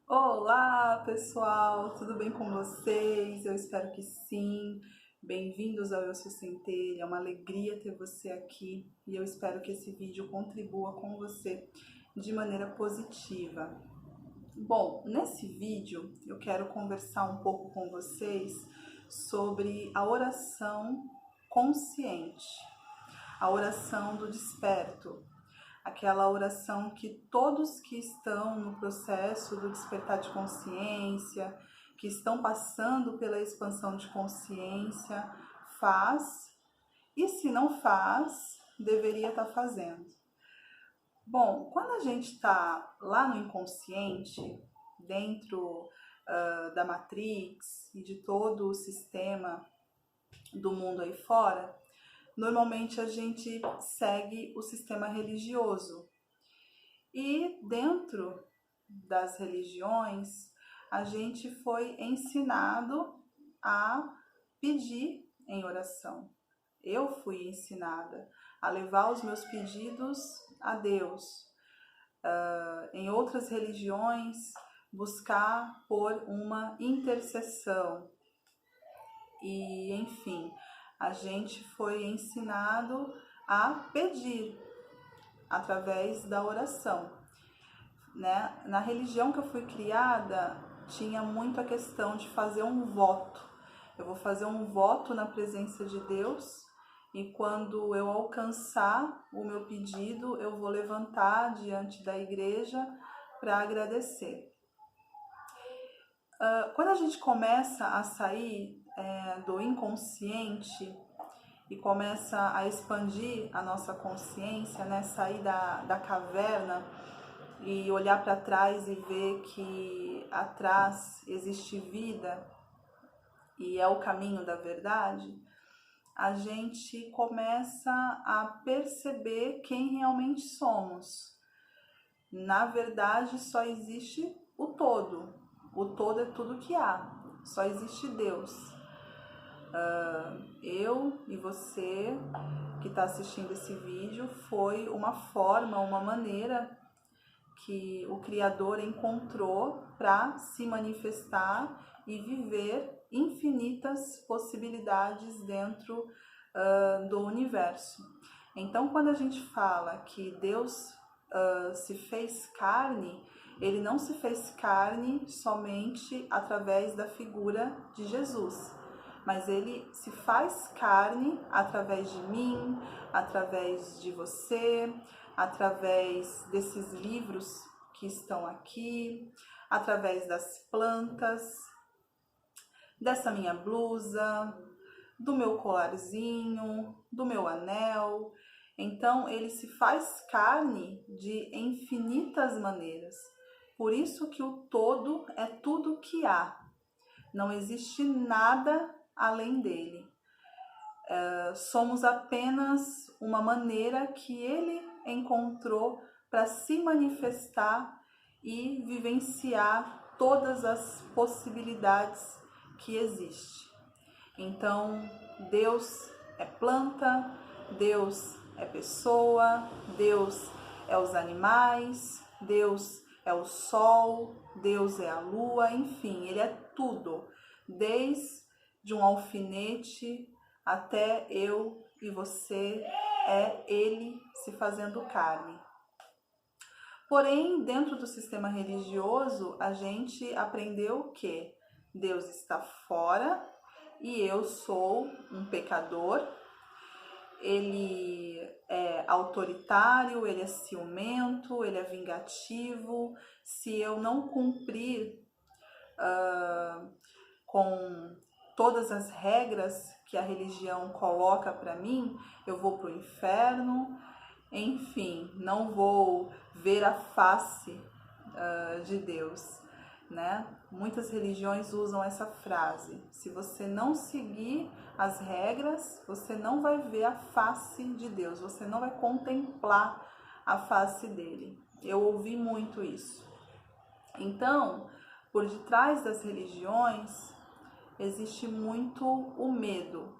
Olá, pessoal, tudo bem com vocês? Eu espero que sim. Bem-vindos ao Eu Sou Centelha, é uma alegria ter você aqui e eu espero que esse vídeo contribua com você de maneira positiva. Bom, nesse vídeo eu quero conversar um pouco com vocês sobre a oração consciente, a oração do desperto. Aquela oração que todos que estão no processo do despertar de consciência, que estão passando pela expansão de consciência, faz, e se não faz, deveria estar fazendo. Bom, quando a gente está lá no inconsciente, dentro da Matrix e de todo o sistema do mundo aí fora, normalmente a gente segue o sistema religioso. E dentro das religiões, a gente foi ensinado a pedir em oração. Eu fui ensinada a levar os meus pedidos a Deus. Em outras religiões, buscar por uma intercessão. E, enfim, a gente foi ensinado a pedir através da oração, né? Na religião que eu fui criada, tinha muito a questão de fazer um voto. Eu vou fazer um voto na presença de Deus e quando eu alcançar o meu pedido, eu vou levantar diante da igreja para agradecer. Quando a gente começa a sair do inconsciente e começa a expandir a nossa consciência, né? Sair da caverna e olhar para trás e ver que atrás existe vida e é o caminho da verdade, a gente começa a perceber quem realmente somos. Na verdade, só existe o todo. O todo é tudo que há. Só existe Deus. Eu e você que está assistindo esse vídeo foi uma forma, uma maneira que o Criador encontrou para se manifestar e viver infinitas possibilidades dentro do universo. Então, quando a gente fala que Deus se fez carne, ele não se fez carne somente através da figura de Jesus, mas ele se faz carne através de mim, através de você, através desses livros que estão aqui, através das plantas, dessa minha blusa, do meu colarzinho, do meu anel. Então, ele se faz carne de infinitas maneiras. Por isso que o todo é tudo que há. Não existe nada além dele. Somos apenas uma maneira que ele encontrou para se manifestar e vivenciar todas as possibilidades que existem. Então, Deus é planta, Deus é pessoa, Deus é os animais, Deus é o sol, Deus é a lua, enfim, ele é tudo, desde um alfinete até eu e você, é ele se fazendo carne. Porém, dentro do sistema religioso, a gente aprendeu que Deus está fora e eu sou um pecador. Ele é autoritário, ele é ciumento, ele é vingativo. Se eu não cumprir com todas as regras que a religião coloca para mim, eu vou para o inferno. Enfim, não vou ver a face de Deus, né? Muitas religiões usam essa frase: se você não seguir as regras, você não vai ver a face de Deus, você não vai contemplar a face dele. Eu ouvi muito isso. Então, por detrás das religiões existe muito o medo.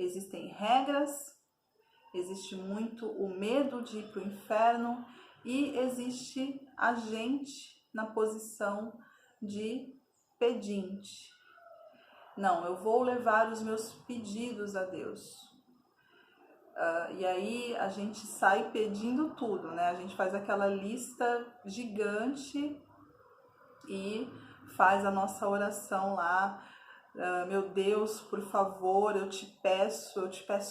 existem regras, existe muito o medo de ir para o inferno e existe a gente na posição de pedinte. Não, eu vou levar os meus pedidos a Deus. E aí a gente sai pedindo tudo, né? A gente faz aquela lista gigante e faz a nossa oração lá. Meu Deus, por favor, eu te peço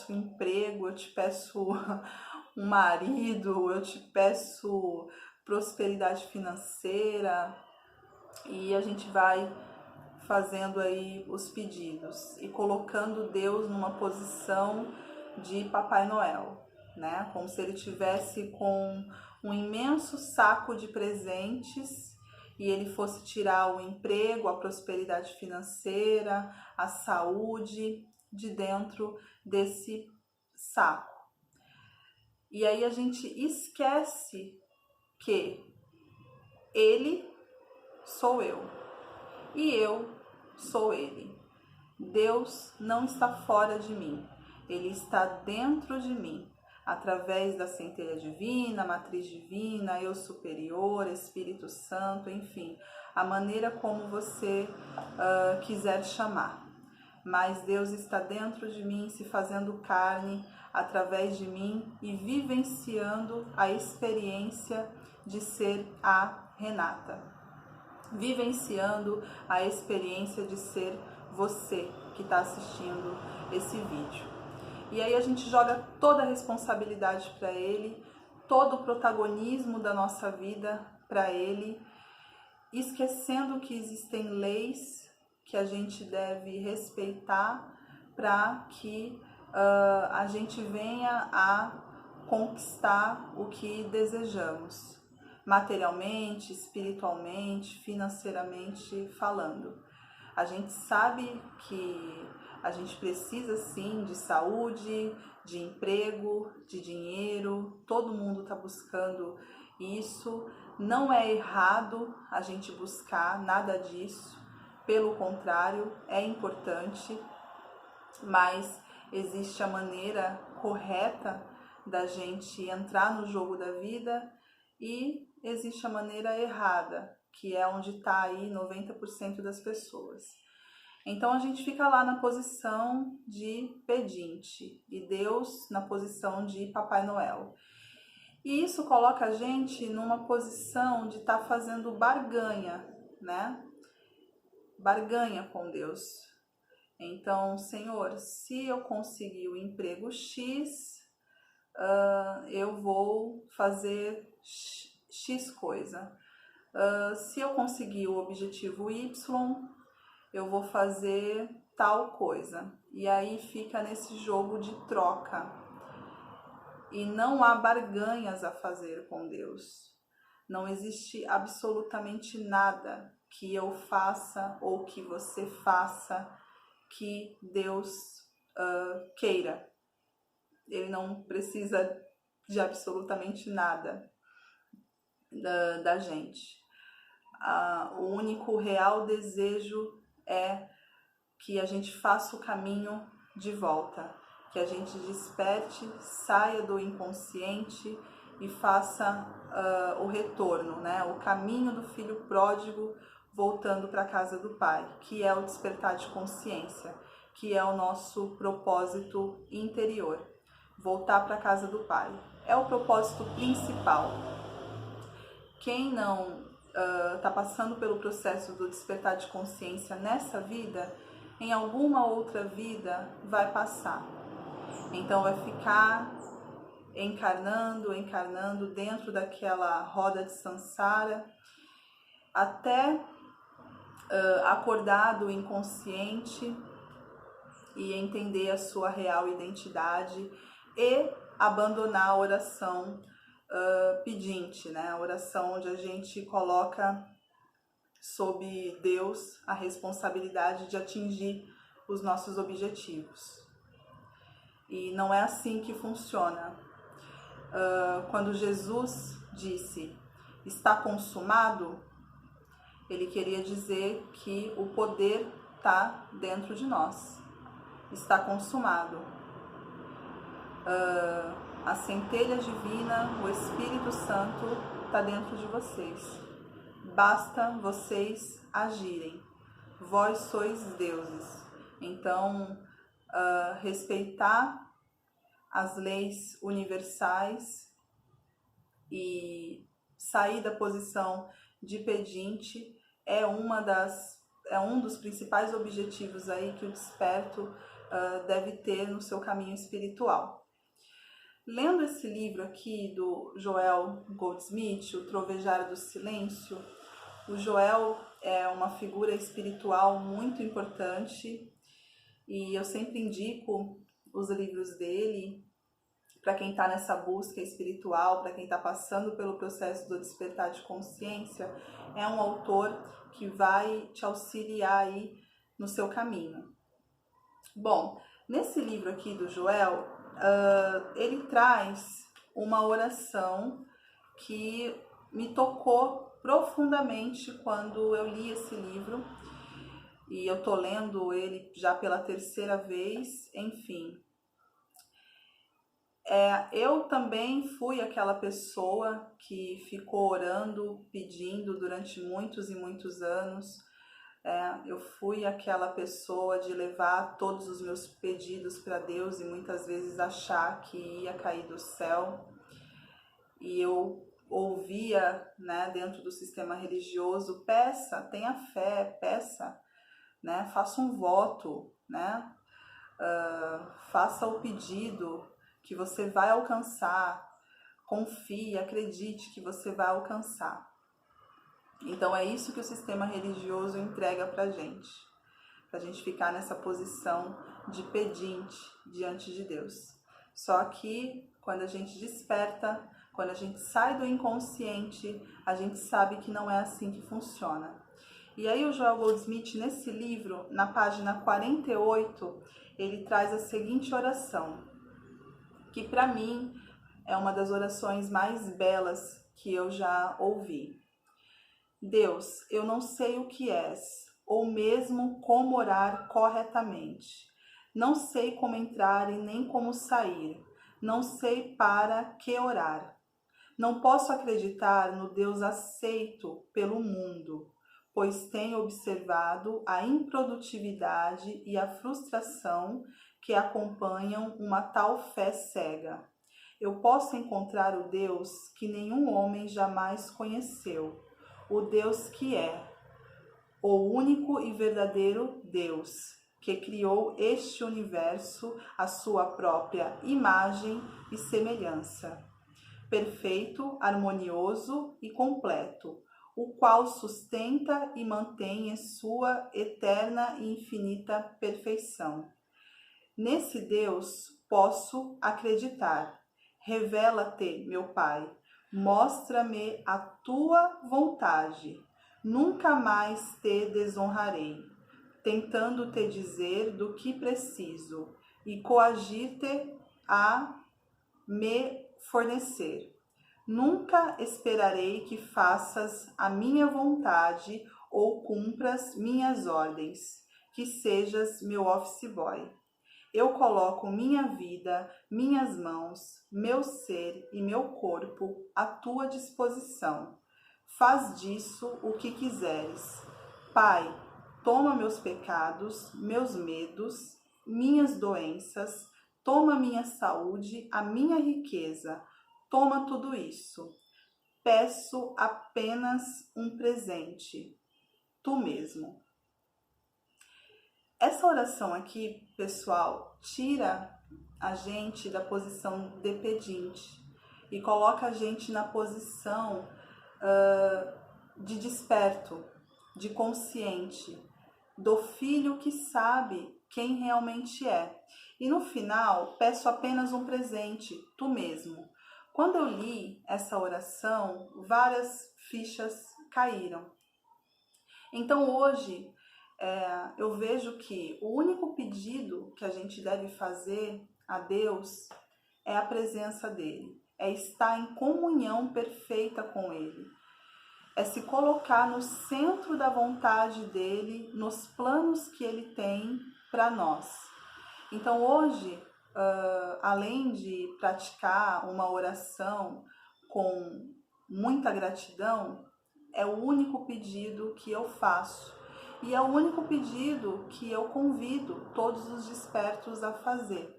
um emprego, eu te peço um marido, eu te peço prosperidade financeira. E a gente vai fazendo aí os pedidos e colocando Deus numa posição de Papai Noel, né? Como se ele tivesse com um imenso saco de presentes e ele fosse tirar o emprego, a prosperidade financeira, a saúde de dentro desse saco. E aí a gente esquece que ele sou eu e eu sou ele. Deus não está fora de mim, ele está dentro de mim, através da centelha divina, matriz divina, eu superior, Espírito Santo, enfim, a maneira como você quiser chamar. Mas Deus está dentro de mim, se fazendo carne através de mim e vivenciando a experiência de ser a Renata. Vivenciando a experiência de ser você que está assistindo esse vídeo. E aí a gente joga toda a responsabilidade para ele, todo o protagonismo da nossa vida para ele, esquecendo que existem leis que a gente deve respeitar para que a gente venha a conquistar o que desejamos, materialmente, espiritualmente, financeiramente falando. A gente sabe que a gente precisa sim de saúde, de emprego, de dinheiro, todo mundo está buscando isso. Não é errado a gente buscar nada disso, pelo contrário, é importante, mas existe a maneira correta da gente entrar no jogo da vida e existe a maneira errada, que é onde está aí 90% das pessoas. Então a gente fica lá na posição de pedinte e Deus na posição de Papai Noel. E isso coloca a gente numa posição de estar fazendo barganha, né? Barganha com Deus. Então, Senhor, se eu conseguir o emprego X, eu vou fazer X coisa. Se eu conseguir o objetivo Y, eu vou fazer tal coisa. E aí fica nesse jogo de troca. E não há barganhas a fazer com Deus. Não existe absolutamente nada que eu faça ou que você faça que Deus queira. Ele não precisa de absolutamente nada da gente. O único real desejo é que a gente faça o caminho de volta, que a gente desperte, saia do inconsciente e faça o retorno, né? O caminho do filho pródigo voltando para a casa do Pai, que é o despertar de consciência, que é o nosso propósito interior, voltar para a casa do Pai. É o propósito principal. Quem não está passando pelo processo do despertar de consciência nessa vida, em alguma outra vida vai passar. Então vai ficar encarnando dentro daquela roda de samsara, até acordar do inconsciente e entender a sua real identidade e abandonar a oração pedinte, né? A oração onde a gente coloca sob Deus a responsabilidade de atingir os nossos objetivos. E não é assim que funciona. Quando Jesus disse, está consumado, ele queria dizer que o poder está dentro de nós. Está consumado. A centelha divina, o Espírito Santo está dentro de vocês. Basta vocês agirem. Vós sois deuses. Então, respeitar as leis universais e sair da posição de pedinte é um dos principais objetivos aí que o desperto deve ter no seu caminho espiritual. Lendo esse livro aqui do Joel Goldsmith, O Trovejar do Silêncio, o Joel é uma figura espiritual muito importante e eu sempre indico os livros dele para quem está nessa busca espiritual, para quem está passando pelo processo do despertar de consciência. É um autor que vai te auxiliar aí no seu caminho. Bom, nesse livro aqui do Joel, ele traz uma oração que me tocou profundamente quando eu li esse livro, e eu tô lendo ele já pela terceira vez, enfim. Eu também fui aquela pessoa que ficou orando, pedindo durante muitos e muitos anos. Eu fui aquela pessoa de levar todos os meus pedidos para Deus e muitas vezes achar que ia cair do céu. E eu ouvia, né, dentro do sistema religioso: peça, tenha fé, peça, né, faça um voto, né, faça o pedido que você vai alcançar, confie, acredite que você vai alcançar. Então é isso que o sistema religioso entrega pra gente ficar nessa posição de pedinte diante de Deus. Só que quando a gente desperta, quando a gente sai do inconsciente, a gente sabe que não é assim que funciona. E aí o Joel Goldsmith, nesse livro, na página 48, ele traz a seguinte oração, que para mim é uma das orações mais belas que eu já ouvi. Deus, eu não sei o que és, ou mesmo como orar corretamente. Não sei como entrar e nem como sair. Não sei para que orar. Não posso acreditar no Deus aceito pelo mundo, pois tenho observado a improdutividade e a frustração que acompanham uma tal fé cega. Eu posso encontrar o Deus que nenhum homem jamais conheceu, o Deus que é, o único e verdadeiro Deus, que criou este universo à sua própria imagem e semelhança, perfeito, harmonioso e completo, o qual sustenta e mantém em sua eterna e infinita perfeição. Nesse Deus posso acreditar. Revela-te, meu Pai, mostra-me a tua vontade. Nunca mais te desonrarei, tentando te dizer do que preciso e coagir-te a me fornecer. Nunca esperarei que faças a minha vontade ou cumpras minhas ordens, que sejas meu office boy. Eu coloco minha vida, minhas mãos, meu ser e meu corpo à tua disposição. Faz disso o que quiseres. Pai, toma meus pecados, meus medos, minhas doenças, toma minha saúde, a minha riqueza, toma tudo isso. Peço apenas um presente, tu mesmo. Essa oração aqui, pessoal, tira a gente da posição de pedinte e coloca a gente na posição de desperto, de consciente, do filho que sabe quem realmente é. E no final, peço apenas um presente, tu mesmo. Quando eu li essa oração, várias fichas caíram. Então hoje, eu vejo que o único pedido que a gente deve fazer a Deus é a presença dele, é estar em comunhão perfeita com ele, é se colocar no centro da vontade dele, nos planos que ele tem para nós. Então hoje, além de praticar uma oração com muita gratidão, é o único pedido que eu faço. E é o único pedido que eu convido todos os despertos a fazer.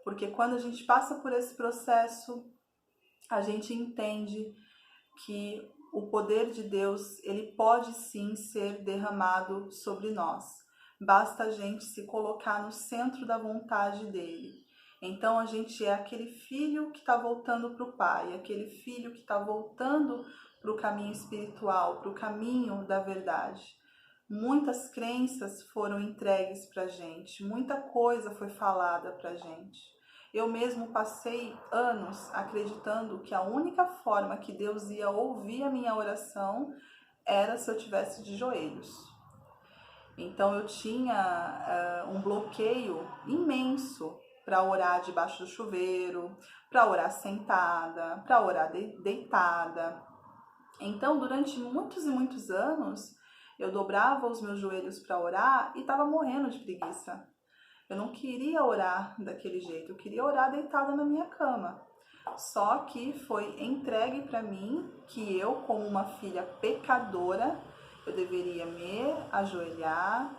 Porque quando a gente passa por esse processo, a gente entende que o poder de Deus, ele pode sim ser derramado sobre nós. Basta a gente se colocar no centro da vontade dele. Então a gente é aquele filho que está voltando para o Pai, aquele filho que está voltando para o caminho espiritual, para o caminho da verdade. Muitas crenças foram entregues para a gente, muita coisa foi falada para a gente. Eu mesmo passei anos acreditando que a única forma que Deus ia ouvir a minha oração era se eu tivesse de joelhos. Então eu tinha um bloqueio imenso para orar debaixo do chuveiro, para orar sentada, para orar deitada. Então, durante muitos e muitos anos, eu dobrava os meus joelhos para orar e estava morrendo de preguiça. Eu não queria orar daquele jeito, eu queria orar deitada na minha cama. Só que foi entregue para mim que eu, como uma filha pecadora, eu deveria me ajoelhar,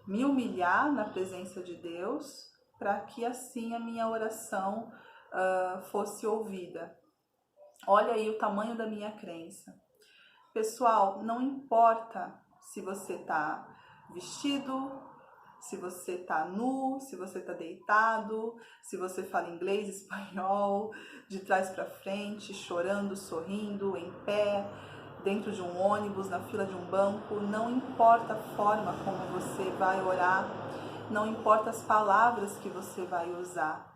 me humilhar na presença de Deus, para que assim a minha oração fosse ouvida. Olha aí o tamanho da minha crença. Pessoal, não importa se você está vestido, se você está nu, se você está deitado, se você fala inglês, espanhol, de trás para frente, chorando, sorrindo, em pé, dentro de um ônibus, na fila de um banco, não importa a forma como você vai orar, não importa as palavras que você vai usar.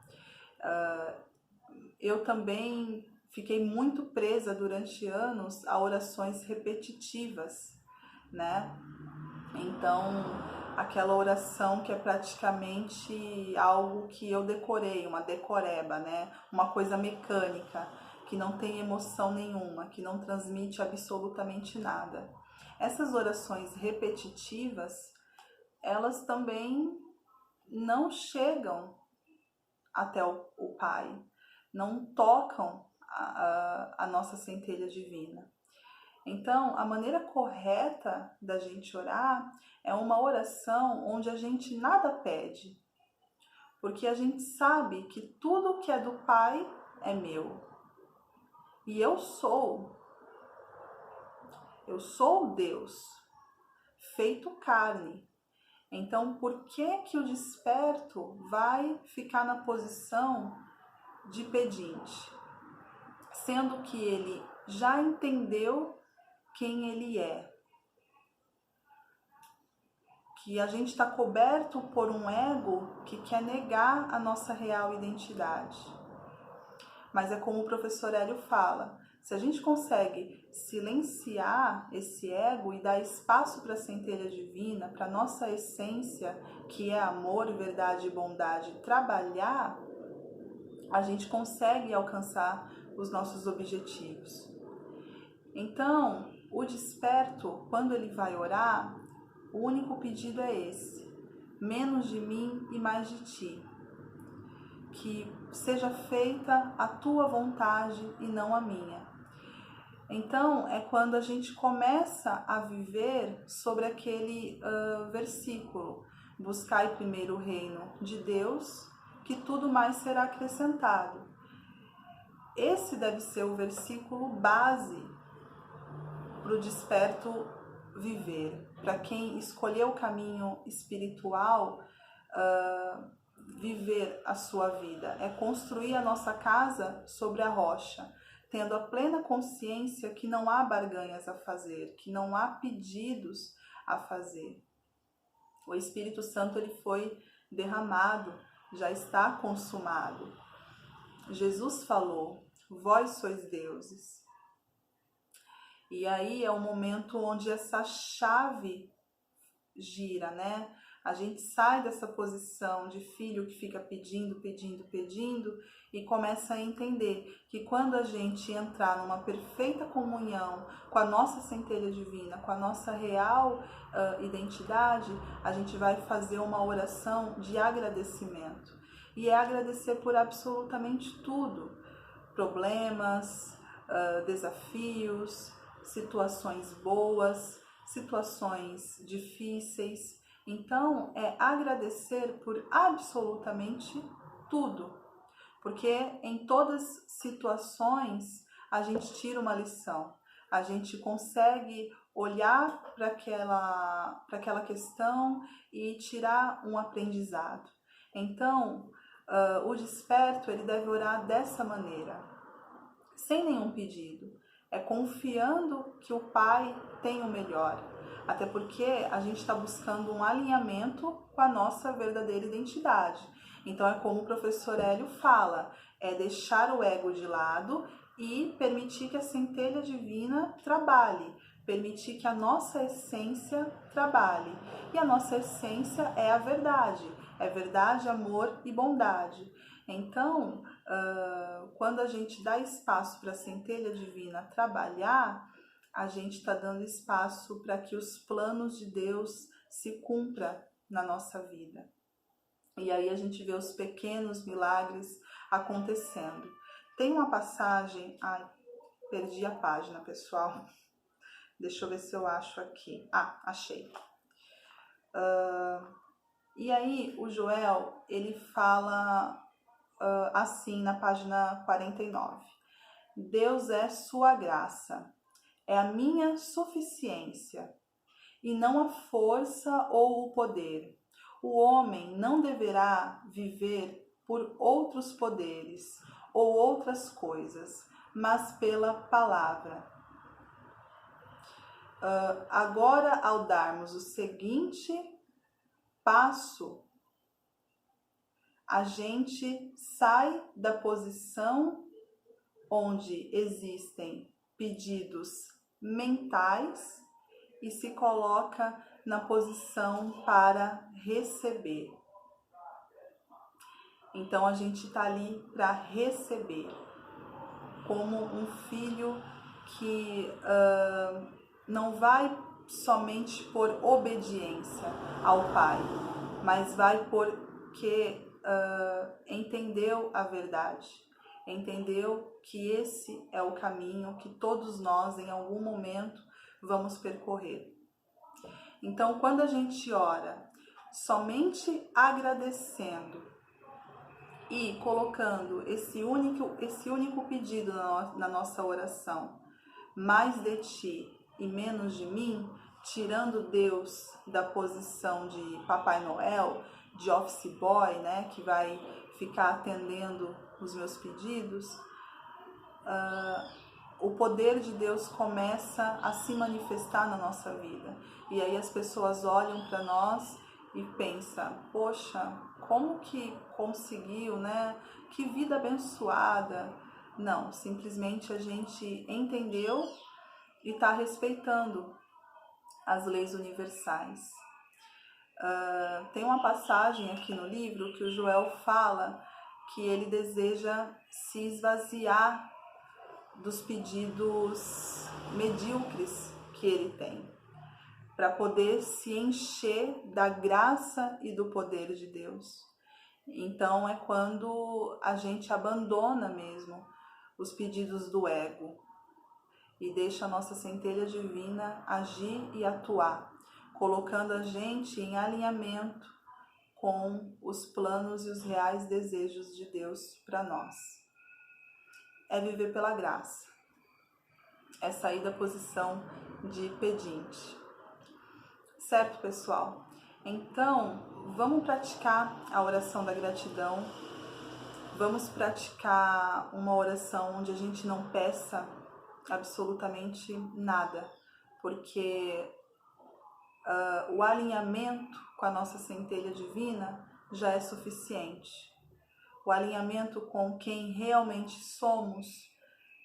Eu também fiquei muito presa durante anos a orações repetitivas, né? Então, aquela oração que é praticamente algo que eu decorei, uma decoreba, né? Uma coisa mecânica, que não tem emoção nenhuma, que não transmite absolutamente nada. Essas orações repetitivas, elas também não chegam até o Pai, não tocam a nossa centelha divina. Então, a maneira correta da gente orar é uma oração onde a gente nada pede, porque a gente sabe que tudo que é do Pai é meu. E eu sou Deus, feito carne. Então, por que o desperto vai ficar na posição de pedinte, sendo que ele já entendeu quem ele é? Que a gente está coberto por um ego que quer negar a nossa real identidade. Mas é como o professor Hélio fala, se a gente consegue silenciar esse ego e dar espaço para a centelha divina, para a nossa essência, que é amor, verdade e bondade, trabalhar, a gente consegue alcançar os nossos objetivos. Então, o desperto, quando ele vai orar, o único pedido é esse: menos de mim e mais de ti. Que seja feita a tua vontade e não a minha. Então, é quando a gente começa a viver sobre aquele versículo: buscai primeiro o reino de Deus, que tudo mais será acrescentado. Esse deve ser o versículo base para o desperto viver. Para quem escolheu o caminho espiritual, viver a sua vida. É construir a nossa casa sobre a rocha, tendo a plena consciência que não há barganhas a fazer, que não há pedidos a fazer. O Espírito Santo ele foi derramado, já está consumado. Jesus falou: vós sois deuses. E aí é o momento onde essa chave gira, né? A gente sai dessa posição de filho que fica pedindo, pedindo, pedindo e começa a entender que quando a gente entrar numa perfeita comunhão com a nossa centelha divina, com a nossa real identidade, a gente vai fazer uma oração de agradecimento. E é agradecer por absolutamente tudo. Problemas, desafios, situações boas, situações difíceis. Então, é agradecer por absolutamente tudo, porque em todas situações a gente tira uma lição, a gente consegue olhar para aquela questão e tirar um aprendizado. Então, o desperto ele deve orar dessa maneira, sem nenhum pedido, confiando que o Pai tem o melhor. Até porque a gente está buscando um alinhamento com a nossa verdadeira identidade. Então é como o professor Hélio fala, é deixar o ego de lado e permitir que a centelha divina trabalhe, permitir que a nossa essência trabalhe. E a nossa essência é a verdade, é verdade, amor e bondade. Então, quando a gente dá espaço para a centelha divina trabalhar, a gente está dando espaço para que os planos de Deus se cumpram na nossa vida. E aí a gente vê os pequenos milagres acontecendo. Tem uma passagem... Ai, perdi a página, pessoal. Deixa eu ver se eu acho aqui. Ah, achei. E aí o Joel, ele fala assim na página 49. Deus é sua graça. É a minha suficiência, e não a força ou o poder. O homem não deverá viver por outros poderes ou outras coisas, mas pela palavra. Agora, ao darmos o seguinte passo, a gente sai da posição onde existem pedidos mentais e se coloca na posição para receber. Então a gente está ali para receber, como um filho que não vai somente por obediência ao pai, mas vai porque entendeu a verdade. Entendeu que esse é o caminho que todos nós, em algum momento, vamos percorrer. Então, quando a gente ora somente agradecendo e colocando esse único pedido na nossa oração, mais de ti e menos de mim, tirando Deus da posição de Papai Noel, de office boy, né, que vai ficar atendendo os meus pedidos, o poder de Deus começa a se manifestar na nossa vida. E aí as pessoas olham para nós e pensam, poxa, como que conseguiu, né? Que vida abençoada. Não, simplesmente a gente entendeu e está respeitando as leis universais. Tem uma passagem aqui no livro que o Joel fala que ele deseja se esvaziar dos pedidos medíocres que ele tem, para poder se encher da graça e do poder de Deus. Então é quando a gente abandona mesmo os pedidos do ego e deixa a nossa centelha divina agir e atuar, colocando a gente em alinhamento com os planos e os reais desejos de Deus para nós. É viver pela graça, é sair da posição de pedinte. Certo, pessoal? Então, vamos praticar a oração da gratidão, vamos praticar uma oração onde a gente não peça absolutamente nada, porque o alinhamento com a nossa centelha divina já é suficiente. O alinhamento com quem realmente somos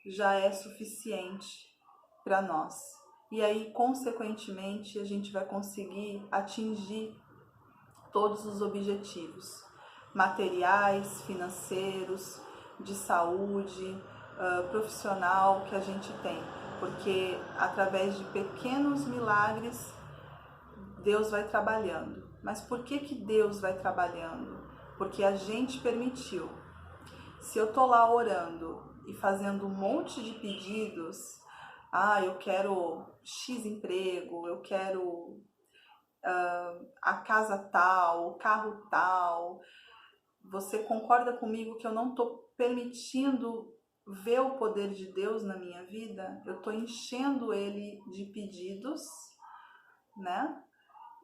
já é suficiente para nós. E aí, consequentemente, a gente vai conseguir atingir todos os objetivos materiais, financeiros, de saúde, profissional que a gente tem, porque através de pequenos milagres Deus vai trabalhando. Mas por que Deus vai trabalhando? Porque a gente permitiu. Se eu tô lá orando e fazendo um monte de pedidos, eu quero X emprego, eu quero a casa tal, o carro tal, você concorda comigo que eu não tô permitindo ver o poder de Deus na minha vida? Eu tô enchendo ele de pedidos, né?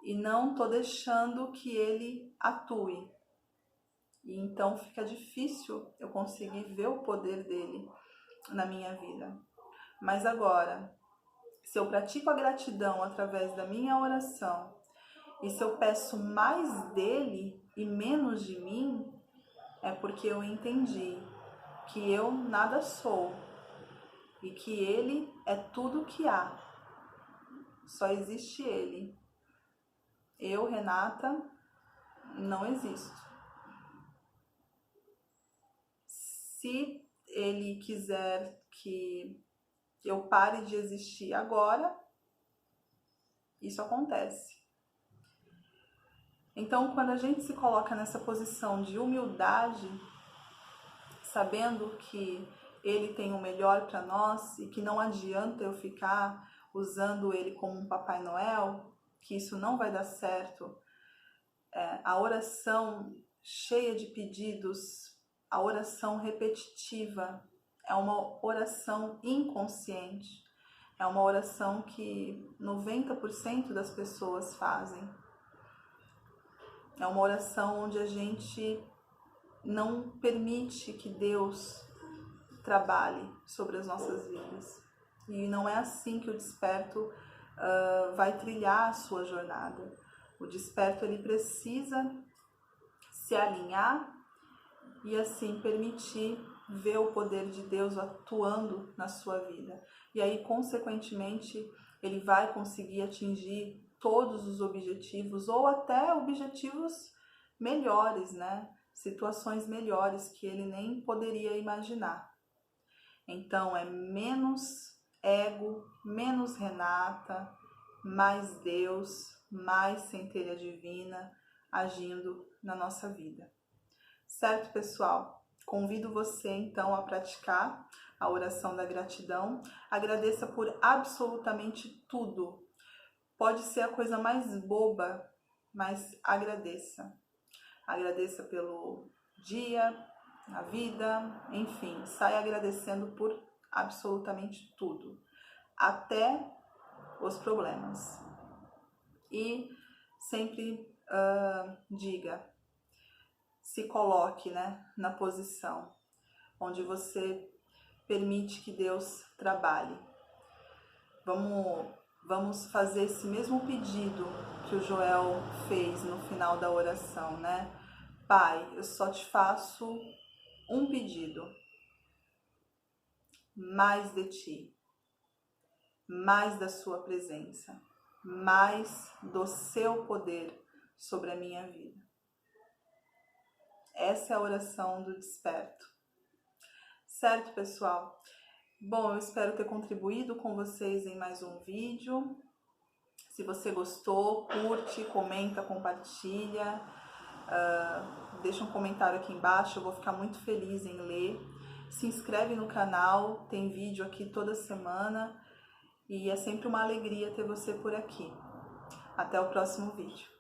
E não tô deixando que ele atue. E então fica difícil eu conseguir ver o poder dele na minha vida. Mas agora, se eu pratico a gratidão através da minha oração, e se eu peço mais dele e menos de mim, é porque eu entendi que eu nada sou e que ele é tudo que há. Só existe ele. Eu, Renata, não existo. Se ele quiser que eu pare de existir agora, isso acontece. Então, quando a gente se coloca nessa posição de humildade, sabendo que ele tem o melhor para nós e que não adianta eu ficar usando ele como um Papai Noel, que isso não vai dar certo, a oração cheia de pedidos, a oração repetitiva, é uma oração inconsciente, é uma oração que 90% das pessoas fazem. É uma oração onde a gente não permite que Deus trabalhe sobre as nossas vidas. E não é assim que o desperto vai trilhar a sua jornada. O desperto ele precisa se alinhar e assim permitir ver o poder de Deus atuando na sua vida. E aí, consequentemente, ele vai conseguir atingir todos os objetivos ou até objetivos melhores, né? Situações melhores que ele nem poderia imaginar. Então, é menos ego, menos Renata, mais Deus, mais centelha divina agindo na nossa vida. Certo, pessoal? Convido você, então, a praticar a oração da gratidão. Agradeça por absolutamente tudo. Pode ser a coisa mais boba, mas agradeça. Agradeça pelo dia, a vida, enfim, saia agradecendo por absolutamente tudo, até os problemas. E sempre se coloque, né, na posição onde você permite que Deus trabalhe. Vamos fazer esse mesmo pedido que o Joel fez no final da oração, né? Pai, eu só te faço um pedido: mais de ti, mais da sua presença, mais do seu poder sobre a minha vida. Essa é a oração do desperto. Certo, pessoal? Bom, eu espero ter contribuído com vocês em mais um vídeo. Se você gostou, curte, comenta, compartilha. Deixa um comentário aqui embaixo, eu vou ficar muito feliz em ler. Se inscreve no canal, tem vídeo aqui toda semana. E é sempre uma alegria ter você por aqui. Até o próximo vídeo.